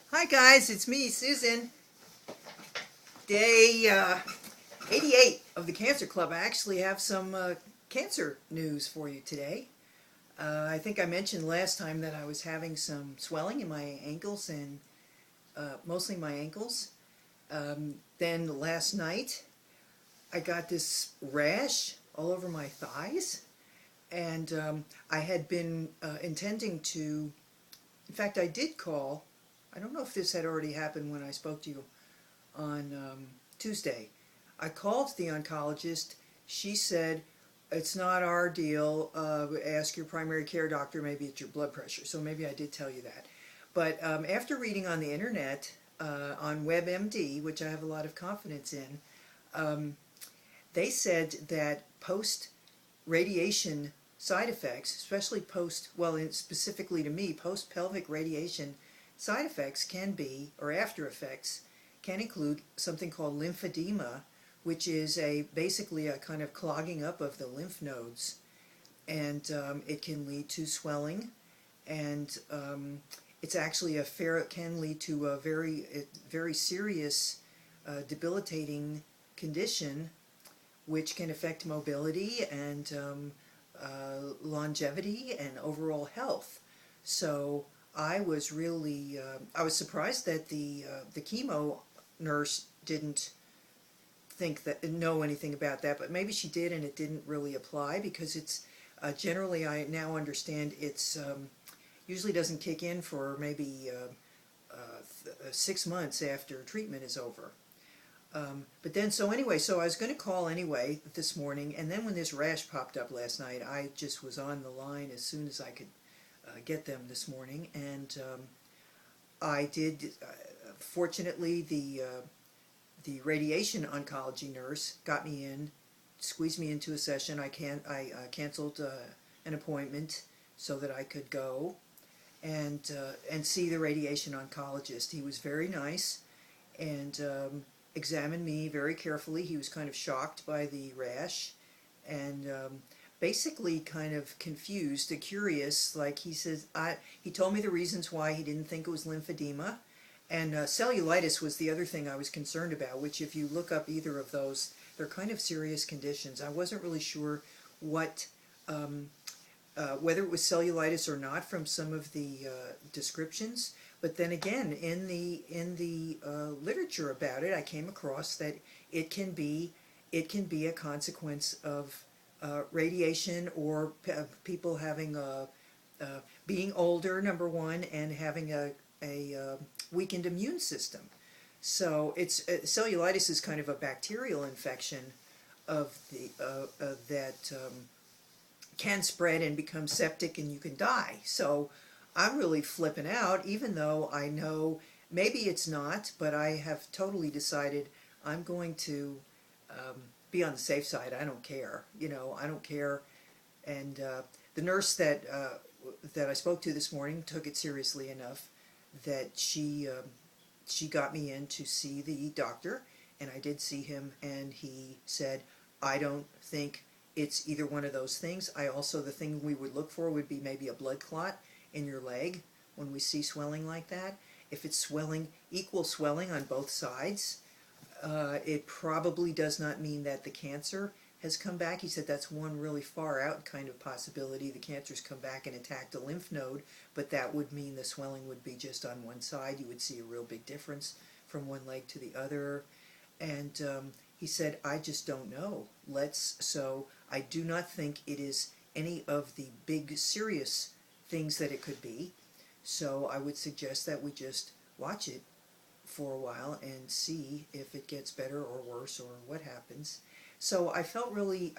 Hi guys, it's me, Susan. Day 88 of the Cancer Club. I actually have some cancer news for you today. I think I mentioned last time that I was having some swelling in my ankles and mostly my ankles. Then last night I got this rash all over my thighs, and I had been intending to, in fact, I did call. I don't know if this had already happened when I spoke to you on Tuesday. I called the oncologist. She said, it's not our deal. Ask your primary care doctor. Maybe it's your blood pressure. So maybe I did tell you that. But after reading on the internet, on WebMD, which I have a lot of confidence in, um, they said that post radiation side effects, especially specifically to me, post pelvic radiation side effects can be, or after effects, can include something called lymphedema, which is basically a kind of clogging up of the lymph nodes, and it can lead to swelling, and it's actually can lead to a very serious, debilitating condition, which can affect mobility and longevity and overall health. So I was surprised that the chemo nurse didn't know anything about that, but maybe she did and it didn't really apply because it's generally, I now understand, it's usually doesn't kick in for maybe 6 months after treatment is over. But then, so anyway, so I was going to call anyway this morning, and then when this rash popped up last night, I just was on the line as soon as I could get them this morning, and I did. Fortunately, the radiation oncology nurse got me in, squeezed me into a session. I canceled an appointment so that I could go and see the radiation oncologist. He was very nice and examined me very carefully. He was kind of shocked by the rash and basically kind of confused, curious. Like he says, he told me the reasons why he didn't think it was lymphedema. And cellulitis was the other thing I was concerned about, which if you look up either of those, they're kind of serious conditions. I wasn't really sure what, whether it was cellulitis or not from some of the descriptions. But then again, in the literature about it, I came across that it can be a consequence of radiation or people having being older, number one, and having a weakened immune system. So it's cellulitis is kind of a bacterial infection of the that can spread and become septic, and you can die. So I'm really flipping out, even though I know maybe it's not, but I have totally decided I'm going to be on the safe side. I don't care, I don't care. And the nurse that I spoke to this morning took it seriously enough that she got me in to see the doctor, and I did see him, and he said, I don't think it's either one of those things. The thing we would look for would be maybe a blood clot in your leg when we see swelling like that. If it's swelling, equal swelling on both sides, it probably does not mean that the cancer has come back. He said that's one really far out kind of possibility. The cancer's come back and attacked a lymph node, but that would mean the swelling would be just on one side. You would see a real big difference from one leg to the other. And he said, I just don't know. So I do not think it is any of the big serious things that it could be. So I would suggest that we just watch it for a while and see if it gets better or worse or what happens. So I felt really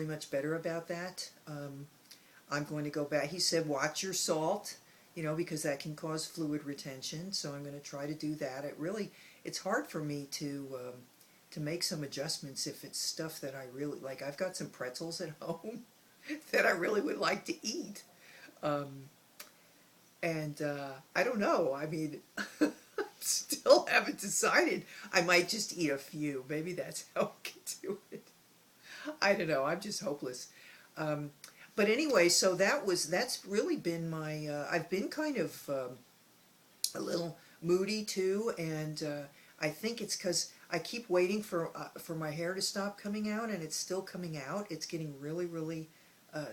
much better about that. I'm going to go back. He said, watch your salt, because that can cause fluid retention. So I'm going to try to do that. It's hard for me to make some adjustments if it's stuff that I really like. I've got some pretzels at home that I really would like to eat. And I don't know. I mean, still haven't decided. I might just eat a few. Maybe that's how I can do it. I don't know. I'm just hopeless. But anyway, so that's really been my. I've been kind of a little moody too, and I think it's because I keep waiting for my hair to stop coming out, and it's still coming out. It's getting really, really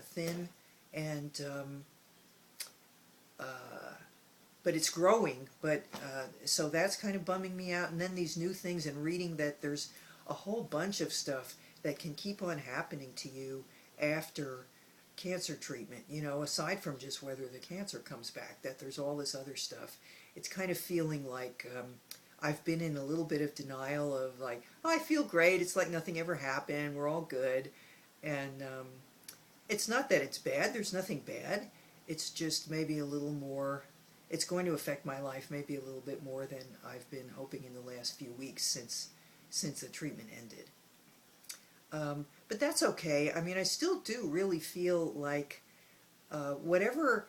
thin, and but it's growing. But so that's kind of bumming me out. And then these new things, and reading that there's a whole bunch of stuff that can keep on happening to you after cancer treatment, you know, aside from just whether the cancer comes back, that there's all this other stuff. It's kind of feeling like I've been in a little bit of denial of like, oh, I feel great, it's like nothing ever happened, we're all good. And it's not that it's bad, there's nothing bad, it's just maybe a little more, it's going to affect my life maybe a little bit more than I've been hoping in the last few weeks since the treatment ended. But that's okay. I mean, I still do really feel like whatever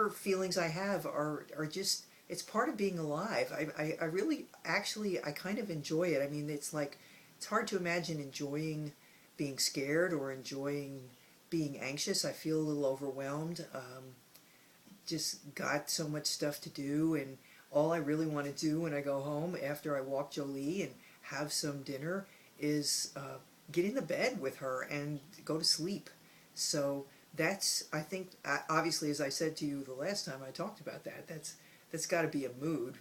feelings I have are just, it's part of being alive. I really, actually, I kind of enjoy it. I mean, it's like, it's hard to imagine enjoying being scared or enjoying being anxious. I feel a little overwhelmed. Just got so much stuff to do, and all I really want to do when I go home after I walk Jolie and have some dinner is get in the bed with her and go to sleep. So that's, I think, obviously, as I said to you the last time I talked about that, that's got to be a mood,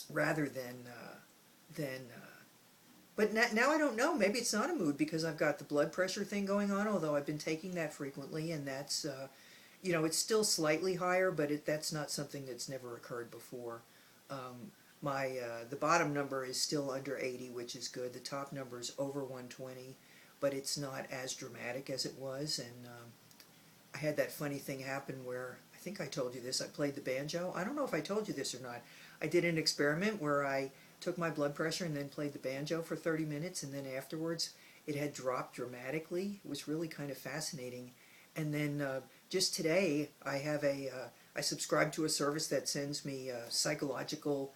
rather than but now I don't know, maybe it's not a mood because I've got the blood pressure thing going on, although I've been taking that frequently, and that's you know, it's still slightly higher, but that's not something that's never occurred before. The bottom number is still under 80, which is good. The top number is over 120, but it's not as dramatic as it was. And I had that funny thing happen where, I think I told you this, I played the banjo. I don't know if I told you this or not. I did an experiment where I took my blood pressure and then played the banjo for 30 minutes, and then afterwards it had dropped dramatically. It was really kind of fascinating. And then just today I subscribe to a service that sends me psychological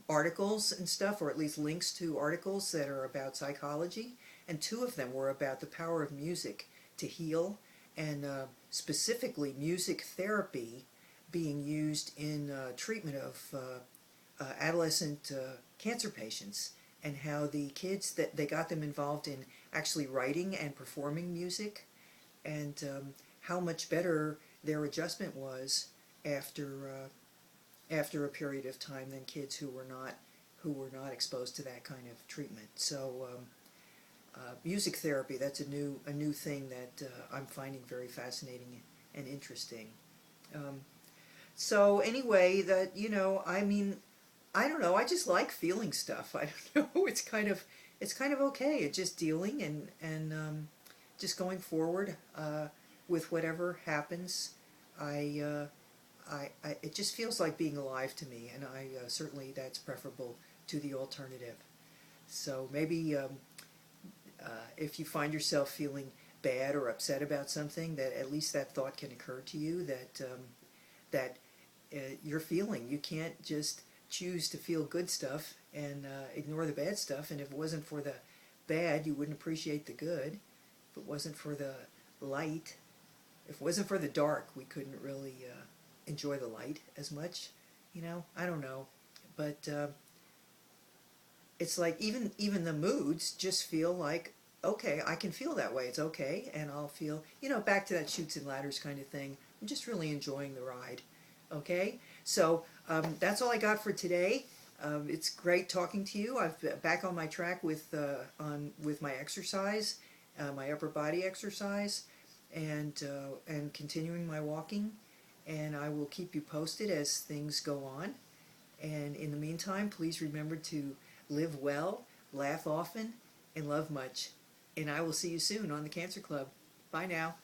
articles and stuff, or at least links to articles that are about psychology, and two of them were about the power of music to heal, and specifically music therapy being used in treatment of adolescent cancer patients, and how the kids, that they got them involved in actually writing and performing music, and how much better their adjustment was after a period of time than kids who were not exposed to that kind of treatment. So music therapy, that's a new thing that I'm finding very fascinating and interesting. So anyway, that, you know, I mean, I don't know, I just like feeling stuff. I don't know, it's kind of okay. It's just dealing and just going forward with whatever happens. It just feels like being alive to me, and certainly that's preferable to the alternative. So maybe if you find yourself feeling bad or upset about something, that at least that thought can occur to you that you're feeling. You can't just choose to feel good stuff and ignore the bad stuff. And if it wasn't for the bad, you wouldn't appreciate the good. If it wasn't for the light, if it wasn't for the dark, we couldn't really enjoy the light as much. You know, I don't know, but it's like even the moods just feel like, okay, I can feel that way. It's okay, and I'll feel, you know, back to that chutes and ladders kind of thing. I'm just really enjoying the ride. Okay, so that's all I got for today. It's great talking to you. I've been back on my track with my exercise, my upper body exercise, and continuing my walking. And I will keep you posted as things go on. And in the meantime, please remember to live well, laugh often, and love much. And I will see you soon on the Cancer Club. Bye now.